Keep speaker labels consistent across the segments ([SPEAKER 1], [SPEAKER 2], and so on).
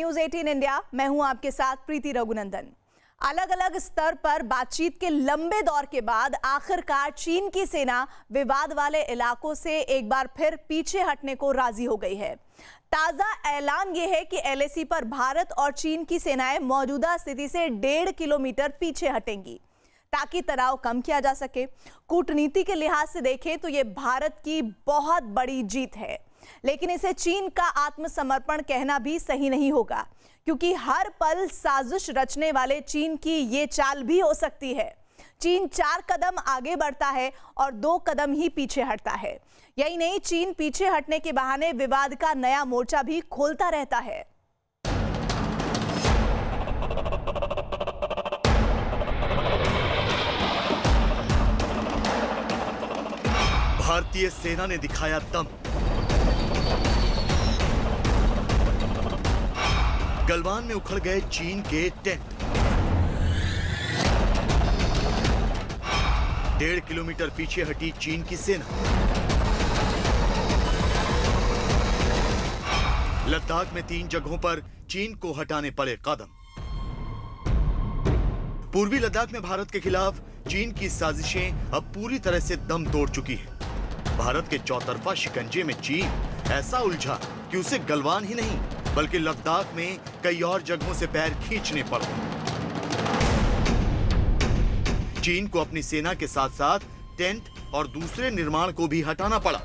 [SPEAKER 1] News 18 India. मैं हूं आपके साथ प्रीति रघुनंदन। अलग अलग स्तर पर बातचीत के लंबे दौर के बाद आखिरकार चीन की सेना विवाद वाले इलाकों से एक बार फिर पीछे हटने को राजी हो गई है। ताजा ऐलान यह है कि एलएसी पर भारत और चीन की सेनाएं मौजूदा स्थिति से 1.5 किलोमीटर पीछे हटेंगी ताकि तनाव कम किया जा सके। कूटनीति के लिहाज से देखें तो यह भारत की बहुत बड़ी जीत है, लेकिन इसे चीन का आत्मसमर्पण कहना भी सही नहीं होगा, क्योंकि हर पल साजिश रचने वाले चीन की ये चाल भी हो सकती है। चीन 4 कदम आगे बढ़ता है और 2 कदम ही पीछे हटता है। यही नहीं, चीन पीछे हटने के बहाने विवाद का नया मोर्चा भी खोलता रहता है।
[SPEAKER 2] भारतीय सेना ने दिखाया दम। गलवान में उखड़ गए चीन के टेंट। 1.5 किलोमीटर पीछे हटी चीन की सेना। लद्दाख में 3 जगहों पर चीन को हटाने पड़े कदम। पूर्वी लद्दाख में भारत के खिलाफ चीन की साजिशें अब पूरी तरह से दम तोड़ चुकी हैं। भारत के चौतरफा शिकंजे में चीन ऐसा उलझा कि उसे गलवान ही नहीं बल्कि लद्दाख में कई और जगहों से पैर खींचने पड़े। चीन को अपनी सेना के साथ साथ टेंट और दूसरे निर्माण को भी हटाना पड़ा।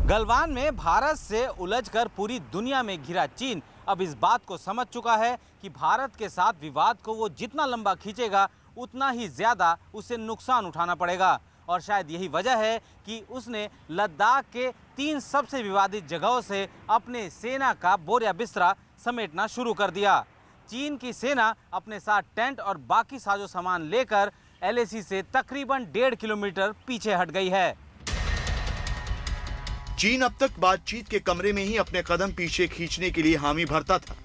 [SPEAKER 3] गलवान में भारत से उलझकर पूरी दुनिया में घिरा चीन अब इस बात को समझ चुका है कि भारत के साथ विवाद को वो जितना लंबा खींचेगा उतना ही ज्यादा उसे नुकसान उठाना पड़ेगा। और शायद यही वजह है कि उसने लद्दाख के 3 सबसे विवादित जगहों से अपने सेना का बोरिया बिस्तरा समेटना शुरू कर दिया। चीन की सेना अपने साथ टेंट और बाकी साजो सामान लेकर एलएसी से तकरीबन 1.5 किलोमीटर पीछे हट गई है।
[SPEAKER 2] चीन अब तक बातचीत के कमरे में ही अपने कदम पीछे खींचने के लिए हामी भरता था,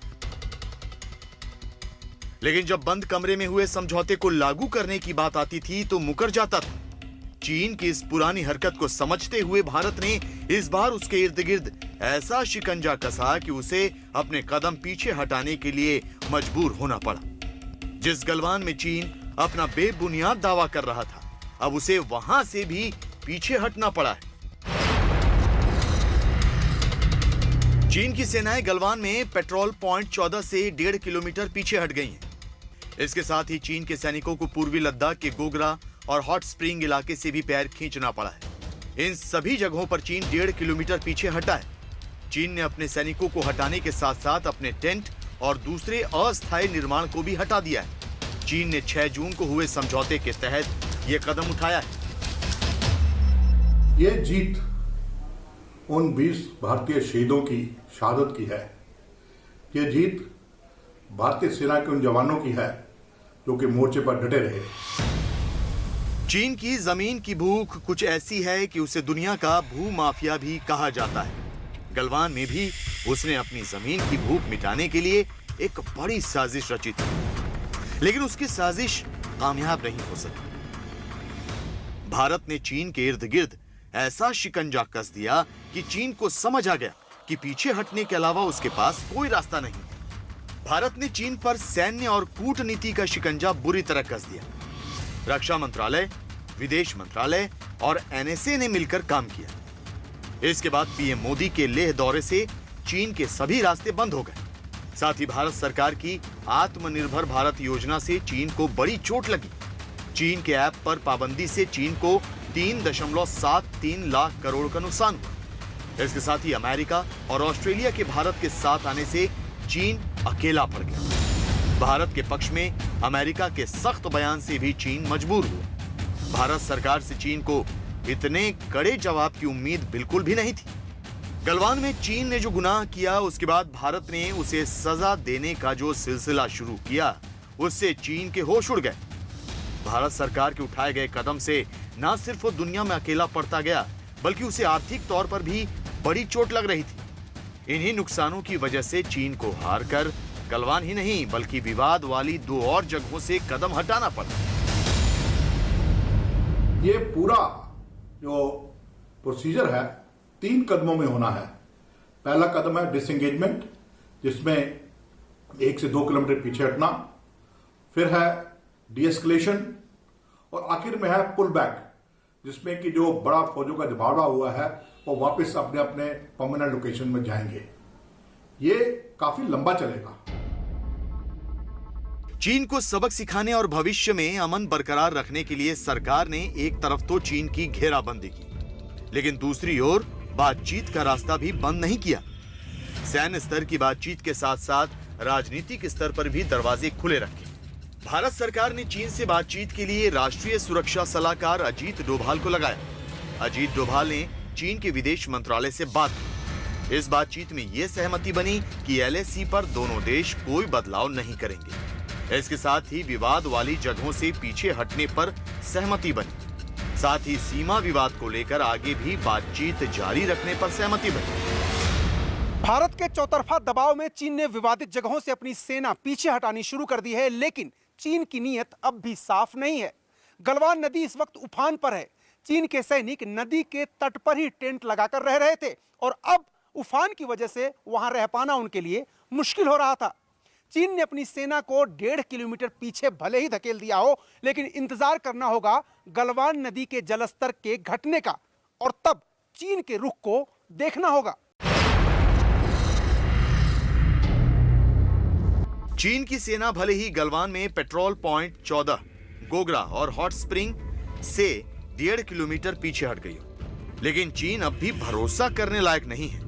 [SPEAKER 2] लेकिन जब बंद कमरे में हुए समझौते को लागू करने की बात आती थी तो मुकर जाता था। चीन की इस पुरानी हरकत को समझते हुए भारत ने इस बार उसके इर्द गिर्द ऐसा शिकंजा कसा कि उसे अपने कदम पीछे हटाने के लिए मजबूर होना पड़ा। जिस गलवान में चीन अपना बेबुनियाद दावा कर रहा था, अब उसे वहां से भी पीछे हटना पड़ा है। चीन की सेनाएं गलवान में पेट्रोल पॉइंट 14 से 1.5 किलोमीटर पीछे हट गई हैं। इसके साथ ही चीन के सैनिकों को पूर्वी लद्दाख के गोगरा और हॉट स्प्रिंग इलाके से भी पैर खींचना पड़ा है। इन सभी जगहों पर चीन 1.5 किलोमीटर पीछे हटा है। चीन ने अपने सैनिकों को हटाने के साथ साथ अपने टेंट और दूसरे अस्थायी निर्माण को भी हटा दिया है। चीन ने 6 जून को हुए समझौते के तहत यह कदम उठाया है।
[SPEAKER 4] ये जीत उन 20 भारतीय शहीदों की शहादत की है। ये जीत भारतीय सेना के उन जवानों की है जो कि मोर्चे पर डटे रहे।
[SPEAKER 2] चीन की जमीन की भूख कुछ ऐसी है कि उसे दुनिया का भू माफिया भी कहा जाता है। गलवान में भी उसने अपनी जमीन की भूख मिटाने के लिए एक बड़ी साजिश रची थी, लेकिन उसकी साजिश कामयाब नहीं हो सकी। भारत ने चीन के इर्द गिर्द ऐसा शिकंजा कस दिया कि चीन को समझ आ गया कि पीछे हटने के अलावा उसके पास कोई रास्ता नहीं। भारत ने चीन पर सैन्य और कूटनीति का शिकंजा बुरी तरह कस दिया। रक्षा मंत्रालय, विदेश मंत्रालय और एनएसए ने मिलकर काम किया। इसके बाद पीएम मोदी के लेह दौरे से चीन के सभी रास्ते बंद हो गए। साथ ही भारत सरकार की आत्मनिर्भर भारत योजना से चीन को बड़ी चोट लगी। चीन के ऐप पर पाबंदी से चीन को 3.73 लाख करोड़ का नुकसान हुआ। इसके साथ ही अमेरिका और ऑस्ट्रेलिया के भारत के साथ आने से चीन अकेला पड़ गया। भारत के पक्ष में अमेरिका के सख्त बयान से भी चीन मजबूर हुआ। भारत सरकार से चीन को इतने कड़े जवाब की उम्मीद बिल्कुल भी नहीं थी। गलवान में चीन ने जो गुनाह किया, उसके बाद भारत ने उसे सजा देने का जो सिलसिला शुरू किया, उससे चीन के होश उड़ गए। भारत सरकार के उठाए गए कदम से न सिर्फ वो दुनिया में अकेला पड़ता गया, बल्कि उसे आर्थिक तौर पर भी बड़ी चोट लग रही थी। इन्हीं नुकसानों की वजह से चीन को हारकर गलवान ही नहीं बल्कि विवाद वाली 2 और जगहों से कदम हटाना पड़ा।
[SPEAKER 4] ये पूरा जो प्रोसीजर है 3 कदमों में होना है। पहला कदम है डिसएंगेजमेंट, जिसमें 1 से 2 किलोमीटर पीछे हटना, फिर है डीएस्केलेशन और आखिर में है पुल बैक, जिसमें कि जो बड़ा फौजों का जमावड़ा हुआ है वो वापस अपने अपने परमानेंट लोकेशन में जाएंगे। ये काफी लंबा चलेगा।
[SPEAKER 2] चीन को सबक सिखाने और भविष्य में अमन बरकरार रखने के लिए सरकार ने एक तरफ तो चीन की घेराबंदी की, लेकिन दूसरी ओर बातचीत का रास्ता भी बंद नहीं किया। सैन्य स्तर की बातचीत के साथ साथ राजनीतिक स्तर पर भी दरवाजे खुले रखे। भारत सरकार ने चीन से बातचीत के लिए राष्ट्रीय सुरक्षा सलाहकार अजीत डोभाल को लगाया। अजीत डोभाल ने चीन के विदेश मंत्रालय से बात की। इस बातचीत में यह सहमति बनी कि LAC पर दोनों देश कोई बदलाव नहीं करेंगे। इसके साथ ही विवाद वाली जगहों से पीछे हटने पर सहमति बनी। साथ ही सीमा विवाद को लेकर आगे भी बातचीत जारी रखने पर सहमति बनी।
[SPEAKER 5] भारत के चौतरफा दबाव में चीन ने विवादित जगहों से अपनी सेना पीछे हटानी शुरू कर दी है, लेकिन चीन की नीयत अब भी साफ नहीं है। गलवान नदी इस वक्त उफान पर है। चीन के सैनिक नदी के तट पर ही टेंट लगाकर रह रहे थे और अब उफान की वजह से वहां रह पाना उनके लिए मुश्किल हो रहा था। चीन ने अपनी सेना को 1.5 किलोमीटर पीछे भले ही धकेल दिया हो, लेकिन इंतजार करना होगा गलवान नदी के जलस्तर के घटने का, और तब चीन के रुख को देखना होगा।
[SPEAKER 2] चीन की सेना भले ही गलवान में पेट्रोल पॉइंट 14, गोगरा और हॉट स्प्रिंग से 1.5 किलोमीटर पीछे हट गई, लेकिन चीन अब भी भरोसा करने लायक नहीं है,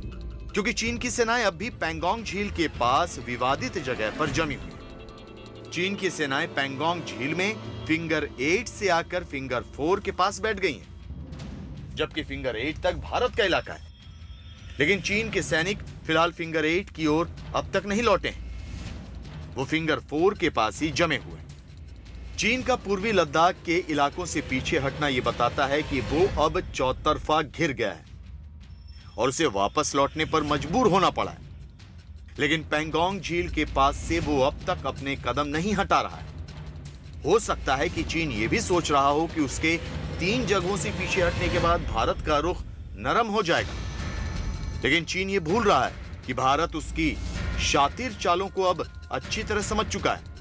[SPEAKER 2] क्योंकि चीन की सेनाएं अब भी पैंगोंग झील के पास विवादित जगह पर जमी हुई। चीन की सेनाएं पैंगोंग झील में फिंगर 8 से आकर फिंगर 4 के पास बैठ गई हैं, जबकि फिंगर 8 तक भारत का इलाका है। लेकिन चीन के सैनिक फिलहाल फिंगर 8 की ओर अब तक नहीं लौटे हैं, वो फिंगर 4 के पास ही जमे हुए। चीन का पूर्वी लद्दाख के इलाकों से पीछे हटना यह बताता है कि वो अब चौतरफा घिर गया है और उसे वापस लौटने पर मजबूर होना पड़ा है। लेकिन पैंगोंग झील के पास से वो अब तक अपने कदम नहीं हटा रहा है। हो सकता है कि चीन ये भी सोच रहा हो कि उसके 3 जगहों से पीछे हटने के बाद भारत का रुख नरम हो जाएगा, लेकिन चीन ये भूल रहा है कि भारत उसकी शातिर चालों को अब अच्छी तरह समझ चुका है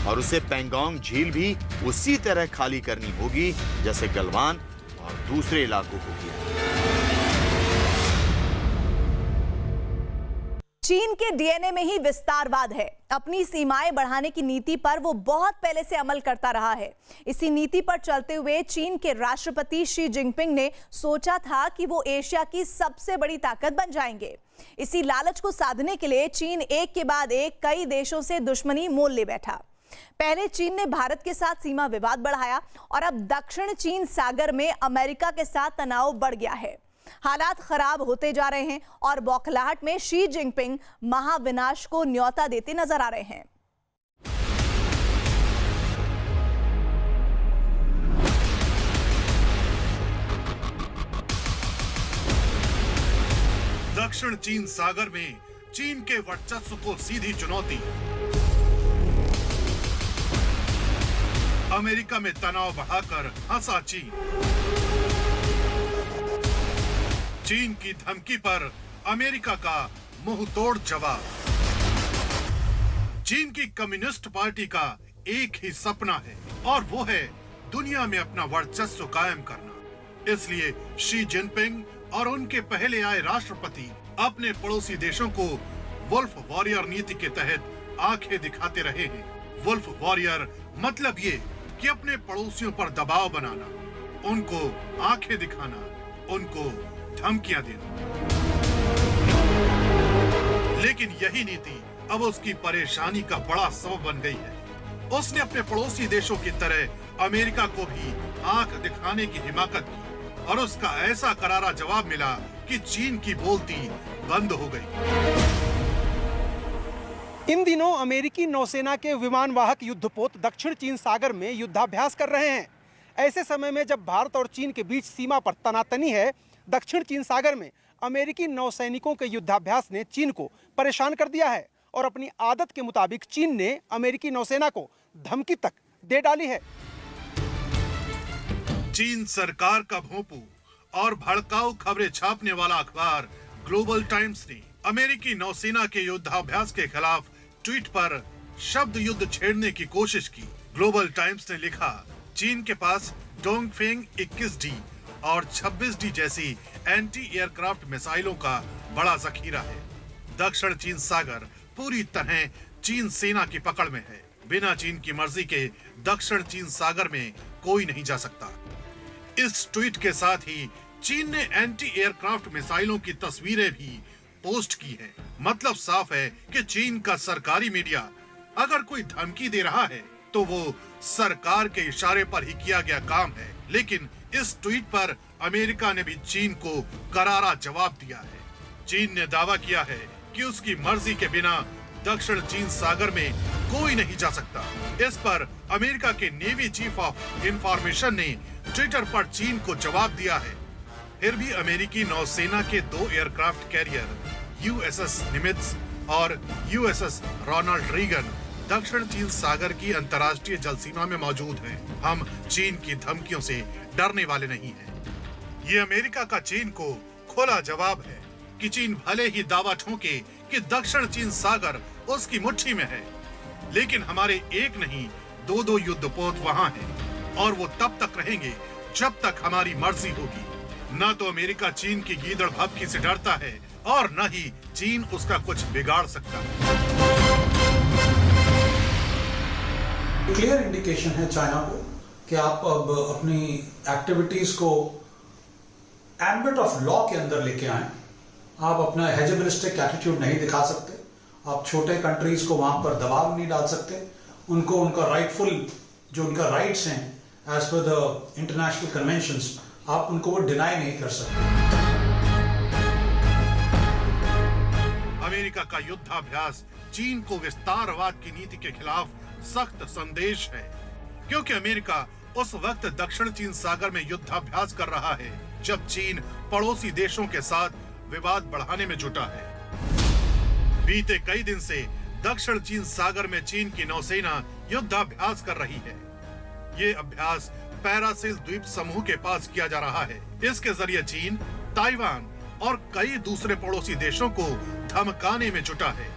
[SPEAKER 2] और उसे पैंगोंग झील भी उसी तरह खाली करनी होगी जैसे गलवान और दूसरे इलाकों को किया।
[SPEAKER 1] चीन के डीएनए में ही विस्तारवाद है। अपनी सीमाएं बढ़ाने की नीति पर वो बहुत पहले से अमल करता रहा है। इसी नीति पर चलते हुए चीन के राष्ट्रपति शी जिनपिंग ने सोचा था कि वो एशिया की सबसे बड़ी ताकत बन जाएंगे। इसी लालच को साधने के लिए चीन एक के बाद एक कई देशों से दुश्मनी मोल ले बैठा। पहले चीन ने भारत के साथ सीमा विवाद बढ़ाया और अब दक्षिण चीन सागर में अमेरिका के साथ तनाव बढ़ गया है। हालात खराब होते जा रहे हैं और बौखलाहट में शी जिनपिंग महाविनाश को न्योता देते नजर आ रहे हैं।
[SPEAKER 6] दक्षिण चीन सागर में चीन के वर्चस्व को सीधी चुनौती। अमेरिका में तनाव बढ़ाकर हंसा चीन। चीन की धमकी पर अमेरिका का मुंह तोड़ जवाब। चीन की कम्युनिस्ट पार्टी का एक ही सपना है और वो है दुनिया में अपना वर्चस्व कायम करना। इसलिए शी जिनपिंग और उनके पहले आए राष्ट्रपति अपने पड़ोसी देशों को वुल्फ वॉरियर नीति के तहत आंखें दिखाते रहे हैं। वुल्फ वॉरियर मतलब ये कि अपने पड़ोसियों पर दबाव बनाना, उनको आंखें दिखाना, उनको धमकियां देना। लेकिन यही नीति अब उसकी परेशानी का बड़ा सबब बन गई है। उसने अपने पड़ोसी देशों की तरह अमेरिका को भी आंख दिखाने की हिमाकत की और उसका ऐसा करारा जवाब मिला कि चीन की बोलती बंद हो गई।
[SPEAKER 5] इन दिनों अमेरिकी नौसेना के विमानवाहक युद्धपोत दक्षिण चीन सागर में युद्धाभ्यास कर रहे हैं। ऐसे समय में जब भारत और चीन के बीच सीमा पर तनातनी है, दक्षिण चीन सागर में अमेरिकी नौसैनिकों के युद्धाभ्यास ने चीन को परेशान कर दिया है और अपनी आदत के मुताबिक चीन ने अमेरिकी नौसेना को धमकी तक दे डाली है।
[SPEAKER 6] चीन सरकार का भोंपू और भड़काऊ खबरें छापने वाला अखबार ग्लोबल टाइम्स ने अमेरिकी नौसेना के युद्धाभ्यास के खिलाफ ट्वीट पर शब्द युद्ध छेड़ने की कोशिश की। ग्लोबल टाइम्स ने लिखा, चीन के पास डोंगफेंग 21D और 26D जैसी एंटी एयरक्राफ्ट मिसाइलों का बड़ा जखीरा है। दक्षिण चीन सागर पूरी तरह चीन सेना की पकड़ में है। बिना चीन की मर्जी के दक्षिण चीन सागर में कोई नहीं जा सकता। इस ट्वीट के साथ ही चीन ने एंटी एयरक्राफ्ट मिसाइलों की तस्वीरें भी पोस्ट की है। मतलब साफ है कि चीन का सरकारी मीडिया अगर कोई धमकी दे रहा है तो वो सरकार के इशारे पर ही किया गया काम है। लेकिन इस ट्वीट पर अमेरिका ने भी चीन को करारा जवाब दिया है। चीन ने दावा किया है कि उसकी मर्जी के बिना दक्षिण चीन सागर में कोई नहीं जा सकता। इस पर अमेरिका के नेवी चीफ ऑफ इंफॉर्मेशन ने ट्विटर पर चीन को जवाब दिया है। फिर भी अमेरिकी नौसेना के 2 एयरक्राफ्ट कैरियर यूएसएस निमित्ज और यूएसएस रोनाल्ड रीगन दक्षिण चीन सागर की अंतर्राष्ट्रीय जल सीमा में मौजूद हैं। हम चीन की धमकियों से डरने वाले नहीं हैं। ये अमेरिका का चीन को खुला जवाब है कि चीन भले ही दावा ठोके कि दक्षिण चीन सागर उसकी मुट्ठी में है, लेकिन हमारे एक नहीं 2 युद्धपोत वहां हैं और वो तब तक रहेंगे जब तक हमारी मर्जी होगी। न तो अमेरिका चीन की गीदड़ भभकी से डरता है और न ही चीन उसका कुछ बिगाड़ सकता है।
[SPEAKER 7] क्लियर इंडिकेशन है चाइना को कि आप अब अपनी एक्टिविटीज को एम्बिट ऑफ लॉ के अंदर लेके आए। आप अपना हेजेमनिस्टिक एटीट्यूड नहीं दिखा सकते। आप छोटे कंट्रीज को वहां पर दबाव नहीं डाल सकते। उनको उनका राइटफुल जो उनका राइट्स हैं as per the international conventions, आप उनको वो डिनाई नहीं कर सकते।
[SPEAKER 6] अमेरिका का युद्धाभ्यास चीन को विस्तारवाद की नीति के खिलाफ सख्त संदेश है, क्योंकि अमेरिका उस वक्त दक्षिण चीन सागर में युद्धाभ्यास कर रहा है जब चीन पड़ोसी देशों के साथ विवाद बढ़ाने में जुटा है। बीते कई दिन से दक्षिण चीन सागर में चीन की नौसेना युद्धाभ्यास कर रही है। ये अभ्यास पैरासिल द्वीप समूह के पास किया जा रहा है। इसके जरिए चीन, ताइवान और कई दूसरे पड़ोसी देशों को धमकाने में जुटा है।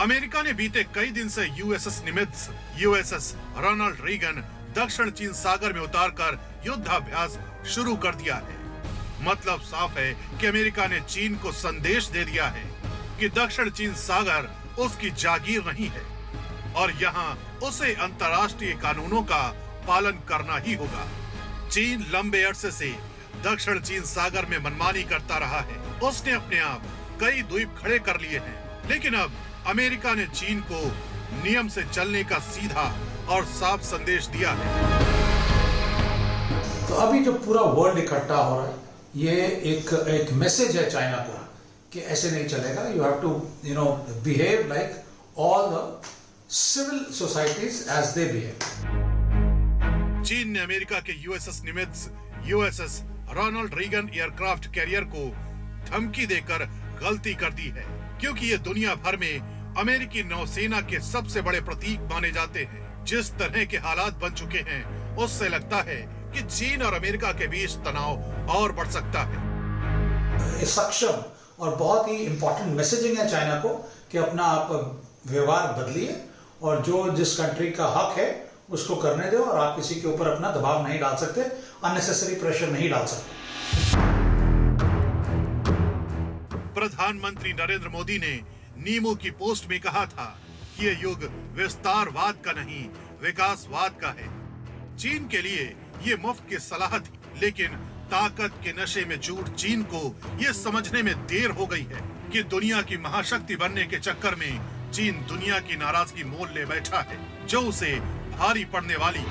[SPEAKER 6] अमेरिका ने बीते कई दिन से USS Nimitz, USS Ronald Reagan दक्षिण चीन सागर में उतारकर युद्धाभ्यास शुरू कर दिया है। मतलब साफ है कि अमेरिका ने चीन को संदेश दे दिया है कि दक्षिण चीन सागर उसकी जागीर नहीं है और यहाँ उसे अंतर्राष्ट्रीय कानूनों का पालन करना ही होगा। चीन लंबे अरसे से दक्षिण चीन सागर में मनमानी करता रहा है। उसने अपने आप कई द्वीप खड़े कर लिए हैं, लेकिन अब अमेरिका ने चीन को नियम से चलने का सीधा और साफ संदेश दिया है।
[SPEAKER 7] तो अभी जो पूरा वर्ल्ड इकट्ठा हो रहा है, ये एक मैसेज है चाइना को कि ऐसे नहीं चलेगा। You have to behave like all the civil societies as they behave.
[SPEAKER 6] चीन ने अमेरिका के USS Nimitz, USS Ronald Reagan aircraft carrier को धमकी देकर गलती कर दी है, क्योंकि ये दुनिया भर में अमेरिकी नौसेना के सबसे बड़े प्रतीक माने जाते हैं। जिस तरह के हालात बन चुके हैं, उससे लगता है कि चीन और अमेरिका के बीच तनाव और बढ़ सकता है।
[SPEAKER 7] सक्षम और बहुत ही इंपॉर्टेंट मैसेजिंग है चाइना को कि अपना आप व्यवहार बदलिए और जो जिस कंट्री का हक है उसको करने दो और आप किसी के ऊपर अपना दबाव नहीं डाल सकते, अननेसेसरी प्रेशर नहीं डाल सकते।
[SPEAKER 6] प्रधानमंत्री नरेंद्र मोदी ने नीमू की पोस्ट में कहा था कि ये युग विस्तारवाद का नहीं, विकासवाद का है। चीन के लिए ये मुफ्त की सलाह थी, लेकिन ताकत के नशे में चूर चीन को ये समझने में देर हो गई है कि दुनिया की महाशक्ति बनने के चक्कर में चीन दुनिया की नाराजगी मोल ले बैठा है, जो उसे भारी पड़ने वाली।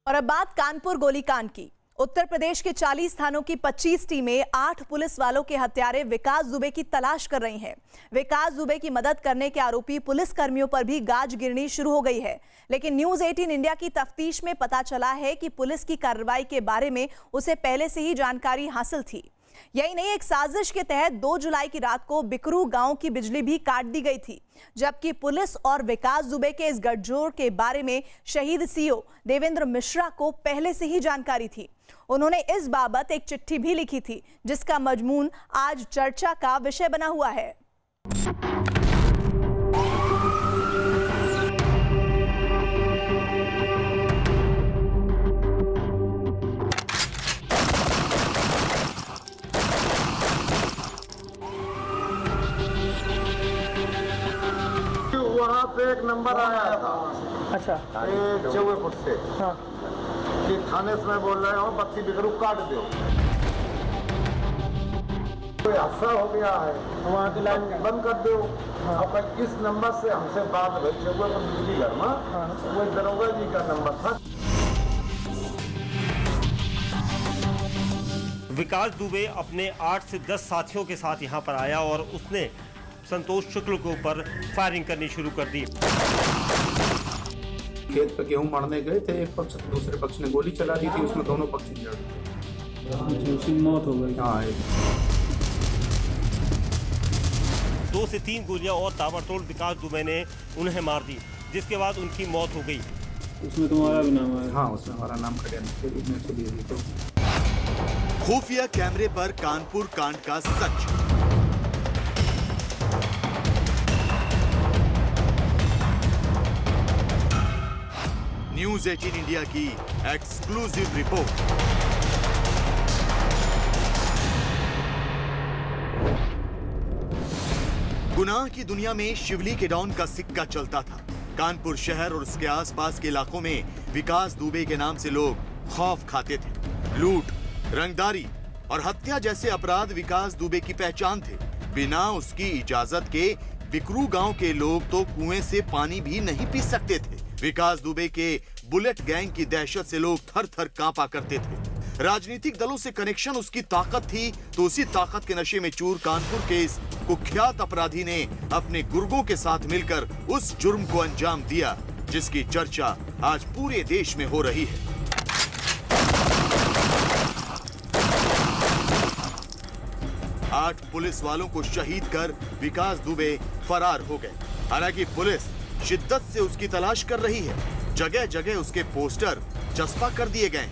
[SPEAKER 1] और अब बात कानपुर गोलीकांड की। उत्तर प्रदेश के 40 थानों की 25 टीमें 8 पुलिस वालों के हत्यारे विकास दुबे की तलाश कर रही हैं। विकास दुबे की मदद करने के आरोपी पुलिस कर्मियों पर भी गाज गिरनी शुरू हो गई है, लेकिन न्यूज 18 इंडिया की तफ्तीश में पता चला है कि पुलिस की कार्रवाई के बारे में उसे पहले से ही जानकारी हासिल थी। यही नहीं, एक साजिश के तहत 2 जुलाई की रात को बिकरू गांव की बिजली भी काट दी गई थी, जबकि पुलिस और विकास दुबे के इस गठजोड़ के बारे में शहीद सीओ देवेंद्र मिश्रा को पहले से ही जानकारी थी। उन्होंने इस बाबत एक चिट्ठी भी लिखी थी, जिसका मजमून आज चर्चा का विषय बना हुआ है।
[SPEAKER 8] वहाँ पे एक नंबर आया था,
[SPEAKER 9] अच्छा,
[SPEAKER 8] चौबेपुर से,
[SPEAKER 9] हाँ,
[SPEAKER 8] कि थाने से मैं बोल रहा हूँ बत्ती बिकरू काट दो। कोई हादसा हो गया है, वहाँ की लाइन बंद कर दो। अब इस नंबर से हमसे बात हुई, चौबेपुर बिजली घर में, वो दरोगा जी का नंबर था।
[SPEAKER 10] विकास दुबे अपने 8 से 10 साथियों के साथ यहाँ पर आया और उसने संतोष शुक्ल के ऊपर फायरिंग करनी शुरू कर दी।
[SPEAKER 11] खेत पे गेहूं मारने गए थे, एक पक्ष दूसरे पक्ष ने गोली चला दी थी, उसमें दोनों पक्ष इंजर्ड, मौत हो गई। हाँ,
[SPEAKER 10] 2 से 3 गोलियां और ताबड़तोड़ विकास दुबे ने उन्हें मार दी, जिसके बाद उनकी मौत हो गई।
[SPEAKER 11] उसमें तुम्हारा भी नाम है? हाँ, उसमें हमारा नाम खड़े।
[SPEAKER 2] खुफिया कैमरे पर कानपुर कांड का सच। न्यूज़ 18 इंडिया की एक्सक्लूसिव रिपोर्ट। गुनाह की दुनिया में शिवली के डॉन का सिक्का चलता था। कानपुर शहर और उसके आसपास के इलाकों में विकास दुबे के नाम से लोग खौफ खाते थे। लूट, रंगदारी और हत्या जैसे अपराध विकास दुबे की पहचान थे। बिना उसकी इजाजत के बिकरू गांव के लोग तो कुएं से पानी भी नहीं पी सकते थे। विकास दुबे के बुलेट गैंग की दहशत से लोग थर थर कांपा करते थे। राजनीतिक दलों से कनेक्शन उसकी ताकत थी, तो उसी ताकत के नशे में चूर कानपुर के इस कुख्यात अपराधी ने अपने गुर्गों के साथ मिलकर उस जुर्म को अंजाम दिया, जिसकी चर्चा आज पूरे देश में हो रही है। आठ पुलिस वालों को शहीद कर विकास दुबे फरार हो गए। हालांकि पुलिस शिद्दत से उसकी तलाश कर रही है। जगह जगह उसके पोस्टर चस्पा कर दिए गए।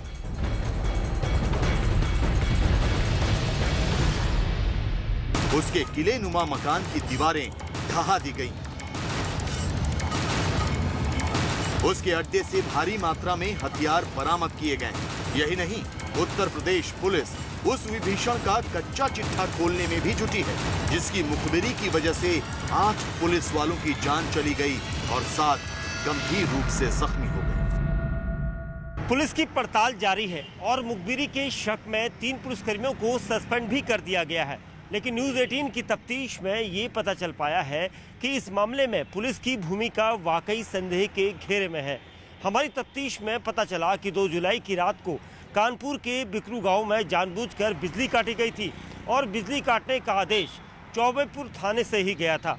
[SPEAKER 2] उसके किले नुमा मकान की दीवारें ढहा दी गईं। उसके अड्डे से भारी मात्रा में हथियार बरामद किए गए। यही नहीं, उत्तर प्रदेश पुलिस उस विभीषण का कच्चा चिट्ठा खोलने में भी जुटी है, जिसकी मुखबिरी की वजह से 8 पुलिस वालों की जान चली गई और 7 गंभीर रूप से जख्मी हो गए।
[SPEAKER 10] पुलिस की पड़ताल जारी है और मुखबिरी के शक में 3 पुलिसकर्मियों को सस्पेंड भी कर दिया गया है। लेकिन न्यूज़ 18 की तफ्तीश में ये पता चल पाया है कि इस मामले में पुलिस की भूमिका वाकई संदेह के घेरे में है। हमारी तफ्तीश में पता चला कि 2 जुलाई की रात को कानपुर के बिकरू गांव में जानबूझकर बिजली काटी गई थी और बिजली काटने का आदेश चौबेपुर थाने से ही गया था।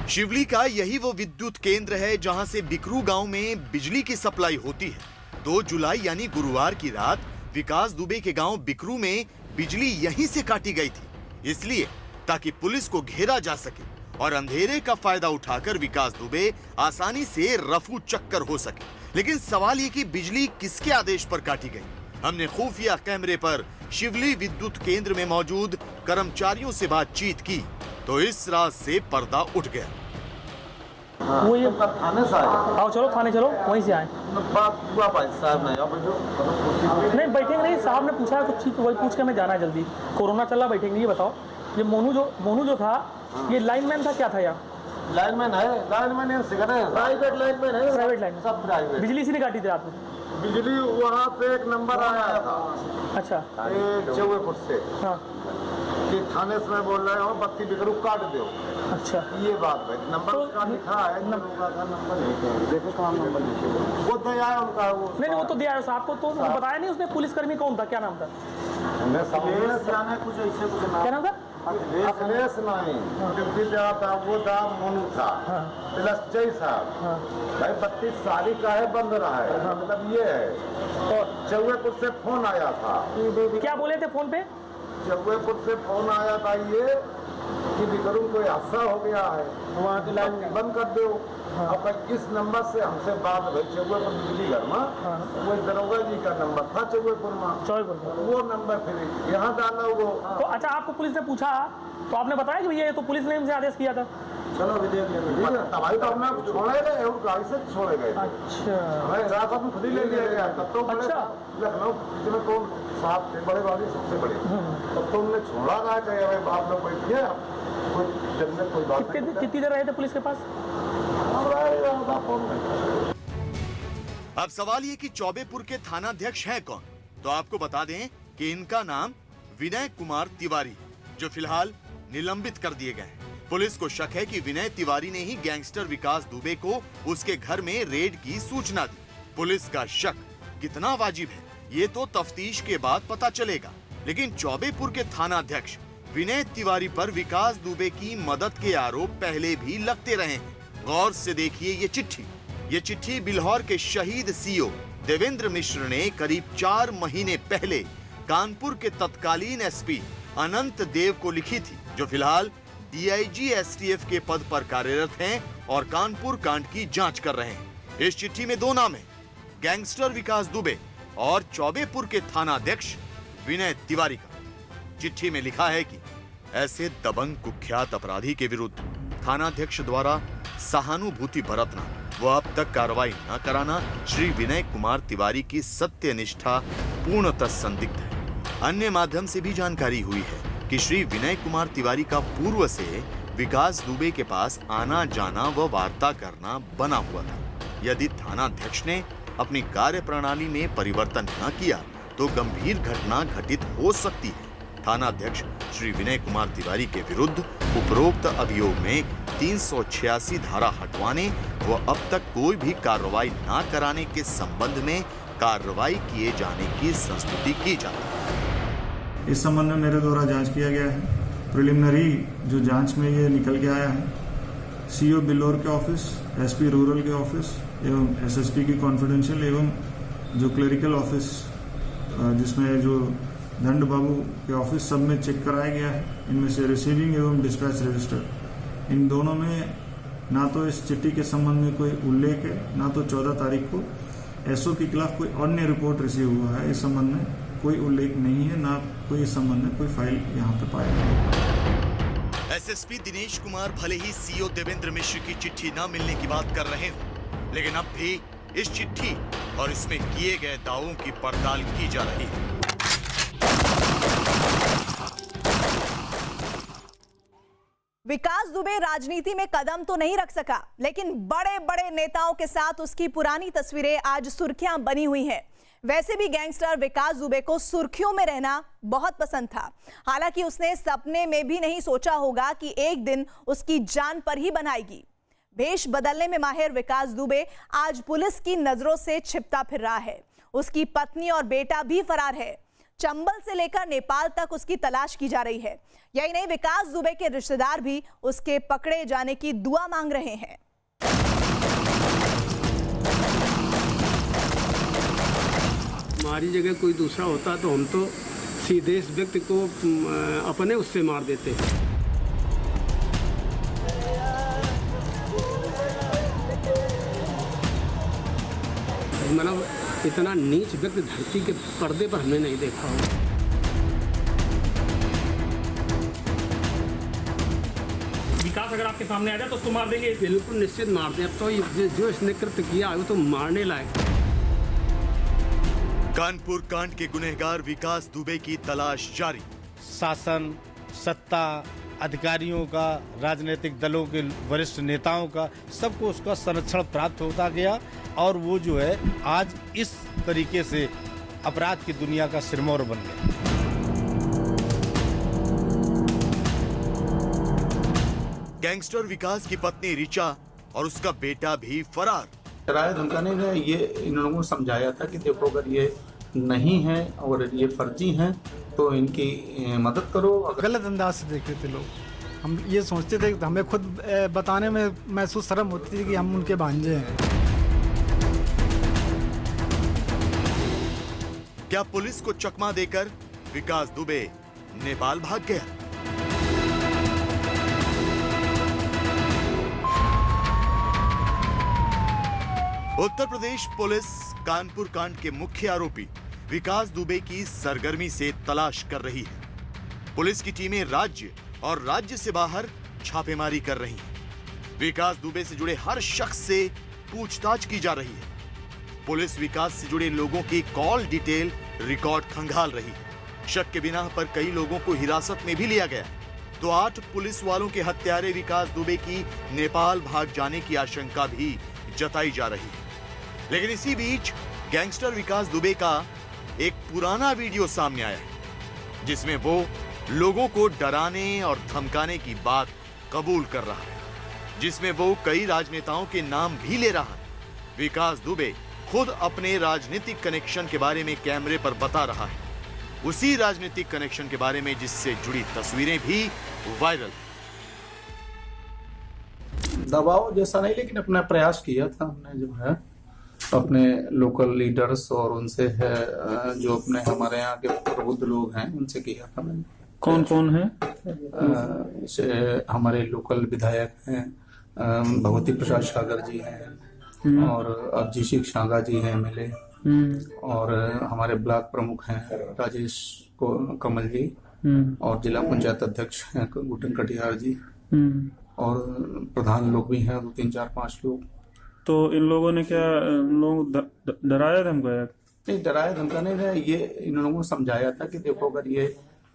[SPEAKER 2] शिवली का यही वो विद्युत केंद्र है जहां से बिकरू गांव में बिजली की सप्लाई होती है। 2 जुलाई यानी गुरुवार की रात विकास दुबे के गांव बिकरू में बिजली यहीं से काटी गई थी, इसलिए ताकि पुलिस को घेरा जा सके और अंधेरे का फायदा उठाकर विकास दुबे आसानी से रफू चक्कर हो सके। लेकिन सवाल ये कि बिजली किसके आदेश पर काटी गई? हमने खुफिया कैमरे पर शिवली विद्युत केंद्र में मौजूद कर्मचारियों से बातचीत की तो इस राज से पर्दा उठ गया।
[SPEAKER 8] वो ये थाने से आए।
[SPEAKER 9] आओ चलो थाने चलो, वहीं से आए।
[SPEAKER 8] बात हुआ भाई साहब
[SPEAKER 9] नहीं बैठेंगे नहीं, साहब ने पूछा कुछ चीज, वही पूछ के हमें जाना है जल्दी। कोरोना चल रहा, बैठेंगे। ये बताओ, ये मोनू जो था, ये लाइनमैन था, क्या था यहाँ?
[SPEAKER 8] लाइनमैन है, लाइनमैन है, प्राइवेट लाइनमैन है,
[SPEAKER 9] प्राइवेट लाइन,
[SPEAKER 8] सब प्राइवेट।
[SPEAKER 9] बिजली से नहीं काटी थी रात में?
[SPEAKER 8] बिजली वहाँ पे एक नंबर आया था,
[SPEAKER 9] अच्छा,
[SPEAKER 8] चौबेपुर से,
[SPEAKER 9] हाँ,
[SPEAKER 8] कि थाने से मैं बोल रहा हूँ बत्ती बिकरू काट दो।
[SPEAKER 9] अच्छा,
[SPEAKER 8] ये बात है। नंबर
[SPEAKER 9] तो
[SPEAKER 8] उसका लिखा है, नंबर देखो कहाँ नंबर लिखे, वो दया है उनका। वो
[SPEAKER 9] नहीं वो तो दिया है साहब को, तो बताया नहीं उसने पुलिसकर्मी कौन था, क्या नाम था?
[SPEAKER 8] कुछ ऐसे कुछ
[SPEAKER 9] क्या नाम था?
[SPEAKER 8] अखिलेश नहीं, डिप्टी था वो था मोनू था, प्लस जय साहब। भाई 32 साल का है, बंद रहा है, मतलब ये है। और जौएपुर से फोन आया था।
[SPEAKER 9] क्या बोले थे फोन पे?
[SPEAKER 8] जौएपुर से फोन आया था ये कि विक्रम कोई हादसा हो गया है, वहाँ की लाइन बंद कर दो। अब इस नंबर से हमसे बात भाई चौएपुर बिजली घर में, वो दरोगा जी का नंबर था चौएपुर में, वो नंबर फिर यहाँ डाला वो।
[SPEAKER 9] तो अच्छा, आपको पुलिस ने पूछा तो आपने बताया कि भैया ये तो पुलिस ने इनसे आदेश किया था?
[SPEAKER 8] चलो अभी देख लेंगे। तबाही तो हमने छोड़े गए और गाड़ी से छोड़े गए।
[SPEAKER 9] अच्छा,
[SPEAKER 8] हमें रात में खुद ही ले लिया गया। तब तो
[SPEAKER 9] अच्छा,
[SPEAKER 8] लखनऊ जिसमें तो साहब थे बड़े वाले सबसे बड़े, तब तो उनने छोड़ा था कि अरे आप लोग बैठिए, कोई जन्नत कोई बात नहीं।
[SPEAKER 9] कितनी देर रहे थे पुलिस के पास?
[SPEAKER 2] अब सवाल ये कि चौबेपुर के थानाध्यक्ष हैं कौन? तो आपको बता दें कि इनका नाम विनय कुमार तिवारी, जो फिलहाल निलंबित कर दिए गए हैं। पुलिस को शक है कि विनय तिवारी ने ही गैंगस्टर विकास दुबे को उसके घर में रेड की सूचना दी। पुलिस का शक कितना वाजिब है ये तो तफ्तीश के बाद पता चलेगा, लेकिन चौबेपुर के थानाध्यक्ष विनय तिवारी पर विकास दुबे की मदद के आरोप पहले भी लगते रहे हैं। गौर से देखिए ये चिट्ठी बिल्हौर के शहीद सीओ देवेंद्र मिश्र ने करीब 4 महीने पहले कानपुर के तत्कालीन एसपी अनंत देव को लिखी थी, जो फिलहाल डीआईजी एसटीएफ के पद पर कार्यरत हैं और कानपुर कांड की जांच कर रहे हैं। इस चिट्ठी में 2 नाम हैं, गैंगस्टर विकास दुबे और चौबेपुर के थानाध्यक्ष विनय तिवारी का। चिट्ठी में लिखा है कि ऐसे दबंग कुख्यात अपराधी के विरुद्ध थानाध्यक्ष द्वारा सहानुभूति बरतना व अब तक कार्रवाई न कराना श्री विनय कुमार तिवारी की सत्यनिष्ठा पूर्णतः संदिग्ध है। अन्य माध्यम से भी जानकारी हुई है कि श्री विनय कुमार तिवारी का पूर्व से विकास दुबे के पास आना जाना व वार्ता करना बना हुआ था। यदि थानाध्यक्ष ने अपनी कार्य प्रणाली में परिवर्तन न किया तो गंभीर घटना घटित हो सकती है। थानाध्यक्ष श्री विनय कुमार तिवारी के विरुद्ध उपरोक्त अभियोग में 386 धारा हटवाने व अब तक कोई भी कार्रवाई न कराने के संबंध में कार्रवाई किए जाने की संस्तुति की जाती है।
[SPEAKER 12] इस संबंध में मेरे द्वारा जांच किया गया है। प्रिलिमिनरी जो जांच में ये निकल के आया है, सीओ बिल्हौर के ऑफिस, एसपी रूरल के ऑफिस एवं एसएसपी की कॉन्फिडेंशियल एवं जो क्लरिकल ऑफिस जिसमें जो दंड बाबू के ऑफिस, सब में चेक कराया गया है। इनमें से रिसीविंग एवं डिस्पैच रजिस्टर, इन दोनों में ना तो इस चिट्ठी के संबंध में कोई उल्लेख है, ना तो 14 तारीख को एसओ के खिलाफ कोई अन्य रिपोर्ट रिसीव हुआ है। इस संबंध में कोई उल्लेख नहीं है, ना कोई इस संबंध में कोई फाइल यहाँ पे पाया गया।
[SPEAKER 2] एसएसपी दिनेश कुमार भले ही सीओ देवेंद्र मिश्र की चिट्ठी न मिलने की बात कर रहे हो, लेकिन अब भी इस चिट्ठी और इसमें किए गए दावों की पड़ताल की जा रही है।
[SPEAKER 1] विकास दुबे राजनीति में कदम तो नहीं रख सका, लेकिन बड़े बड़े नेताओं के साथ उसकी पुरानी तस्वीरें आज सुर्खियां बनी हुई हैं। वैसे भी गैंगस्टर विकास दुबे को सुर्खियों में रहना बहुत पसंद था। हालांकि उसने सपने में भी नहीं सोचा होगा कि एक दिन उसकी जान पर ही बनाएगी। भेष बदलने में माहिर विकास दुबे आज पुलिस की नजरों से छिपता फिर रहा है। उसकी पत्नी और बेटा भी फरार है। चंबल से लेकर नेपाल तक उसकी तलाश की जा रही है। यही नहीं, विकास दुबे के रिश्तेदार भी उसके पकड़े जाने की दुआ मांग रहे हैं।
[SPEAKER 11] हमारी जगह कोई दूसरा होता तो हम तो सीधे इस व्यक्ति को अपने उससे मार देते। मतलब इतना नीच व्यक्ति धरती के पर्दे पर हमने नहीं देखा हो।
[SPEAKER 9] विकास अगर आपके सामने आ जाए तो उसको मार देंगे?
[SPEAKER 11] बिल्कुल निश्चित मार दें। अब तो जो इसने कृत्य किया वो तो मारने लायक।
[SPEAKER 2] कानपुर कांड के गुनहगार विकास दुबे की तलाश जारी।
[SPEAKER 13] शासन, सत्ता, अधिकारियों का, राजनीतिक दलों के वरिष्ठ नेताओं का, सबको उसका संरक्षण प्राप्त होता गया और वो जो है आज इस तरीके से अपराध की दुनिया का सिरमौर बन गया।
[SPEAKER 2] गैंगस्टर विकास की पत्नी रिचा और उसका बेटा भी फरार।
[SPEAKER 11] डराया धमकाने में ये इन लोगों को समझाया था कि देखो अगर ये नहीं है और ये फर्जी हैं
[SPEAKER 8] तो इनकी मदद करो।
[SPEAKER 14] गलत अंदाज से देखते थे लोग, हम ये सोचते थे, हमें खुद बताने में महसूस शर्म होती थी कि हम उनके भांजे हैं।
[SPEAKER 2] क्या पुलिस को चकमा देकर विकास दुबे नेपाल भाग गया? उत्तर प्रदेश पुलिस कानपुर कांड के मुख्य आरोपी विकास दुबे की सरगर्मी से तलाश कर रही है। पुलिस की टीमें राज्य और राज्य से बाहर छापेमारी कर रही हैं। विकास दुबे से जुड़े हर शख्स से पूछताछ की जा रही है। पुलिस विकास से जुड़े लोगों की कॉल डिटेल रिकॉर्ड खंगाल रही है। शक के बिना पर कई लोगों को हिरासत में भी लिया गया, तो 8 पुलिस वालों के हत्यारे विकास दुबे की नेपाल भाग जाने की आशंका भी जताई जा रही है। लेकिन इसी बीच गैंगस्टर विकास दुबे का एक पुराना वीडियो सामने आया है, जिसमें वो लोगों को डराने और धमकाने की बात कबूल कर रहा है, जिसमें वो कई राजनेताओं के नाम भी ले रहा है। विकास दुबे खुद अपने राजनीतिक कनेक्शन के बारे में कैमरे पर बता रहा है, उसी राजनीतिक कनेक्शन के बारे में जिससे जुड़ी तस्वीरें भी वायरल।
[SPEAKER 8] दबाव जैसा नहीं, लेकिन अपना प्रयास किया था हमने, जो है अपने लोकल लीडर्स और उनसे है जो अपने हमारे यहाँ के प्रबुद्ध लोग हैं उनसे किया था मैंने।
[SPEAKER 9] कौन कौन है?
[SPEAKER 8] जैसे हमारे लोकल विधायक हैं, भगवती प्रसाद सागर जी हैं और अभिजीत शांगा जी हैं MLA, और हमारे ब्लॉक प्रमुख हैं राजेश कमल जी, और जिला पंचायत अध्यक्ष हैं गुटन कटियार जी, और प्रधान लोग भी हैं 2, 3, 4, 5 लोग।
[SPEAKER 9] तो इन लोगों ने क्या लोग डराया धमकाया?
[SPEAKER 8] नहीं, डराया धमकाने ने ये इन लोगों को समझाया था कि देखो अगर ये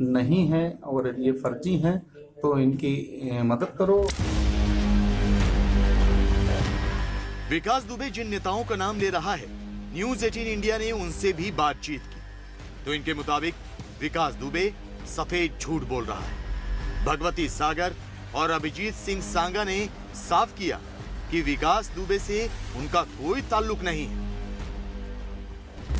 [SPEAKER 8] नहीं है और ये फर्जी हैं तो इनकी मदद करो।
[SPEAKER 2] विकास दुबे जिन नेताओं का नाम ले रहा है, न्यूज 18 इंडिया ने उनसे भी बातचीत की, तो इनके मुताबिक विकास दुबे सफेद झूठ बोल रहा है। भगवती सागर और अभिजीत सिंह सांगा ने साफ किया कि विकास दुबे से उनका कोई ताल्लुक नहीं है।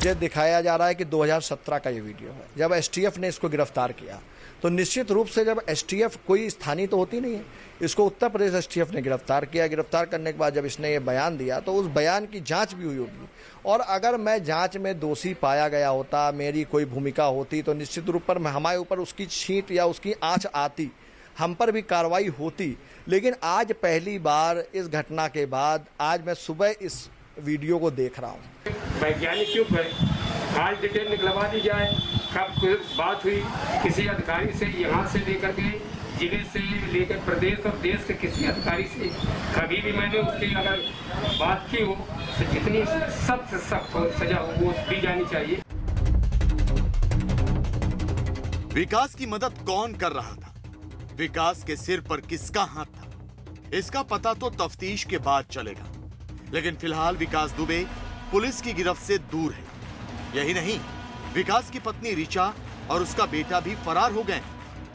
[SPEAKER 15] ये दिखाया जा रहा है कि 2017 का ये वीडियो है, जब STF ने इसको गिरफ्तार किया। तो निश्चित रूप से जब STF कोई स्थानीय तो होती नहीं है, इसको उत्तर प्रदेश STF ने गिरफ्तार किया। गिरफ्तार करने के बाद जब इसने ये बयान दिया तो उस बयान की जांच भी हुई होगी, और अगर मैं जांच में दोषी पाया गया होता, मेरी कोई भूमिका होती, तो निश्चित रूप पर हमारे ऊपर उसकी छींट या उसकी आँच आती, हम पर भी कार्रवाई होती। लेकिन आज पहली बार इस घटना के बाद आज मैं सुबह इस वीडियो को देख रहा हूँ।
[SPEAKER 16] वैज्ञानिक क्यों करें, आज डिटेल निकलवा दी जाए। कब बात हुई किसी अधिकारी से, यहाँ से लेकर के जिले से लेकर प्रदेश और देश के किसी अधिकारी से, कभी भी मैंने उसकी अगर बात की हो तो जितनी सख्त से सख्त हो सजा हो वो दी जानी चाहिए।
[SPEAKER 2] विकास की मदद कौन कर रहा था, विकास के सिर पर किसका हाथ था, इसका पता तो तफ्तीश के बाद चलेगा। लेकिन फिलहाल विकास दुबे पुलिस की गिरफ्त से दूर है। यही नहीं, विकास की पत्नी रिचा और उसका बेटा भी फरार हो गए।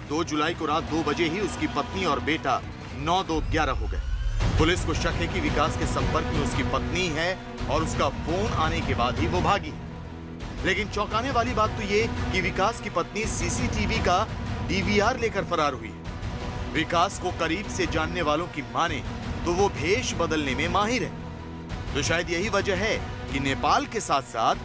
[SPEAKER 2] 2 जुलाई को रात 2 बजे ही उसकी पत्नी और बेटा 9-2-11 हो गए। पुलिस को शक है कि विकास के संपर्क में उसकी पत्नी है और उसका फोन आने के बाद ही वो भागी। लेकिन चौंकाने वाली बात तो ये कि विकास की पत्नी CCTV का DVR लेकर फरार हुई। विकास को करीब से जानने वालों की माने तो वो भेष बदलने में माहिर है। तो शायद यही वजह है कि नेपाल के साथ साथ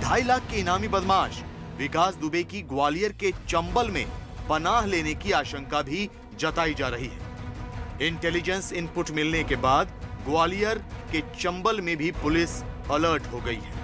[SPEAKER 2] 2.5 लाख के इनामी बदमाश विकास दुबे की ग्वालियर के चंबल में पनाह लेने की आशंका भी जताई जा रही है। इंटेलिजेंस इनपुट मिलने के बाद ग्वालियर के चंबल में भी पुलिस अलर्ट हो गई है।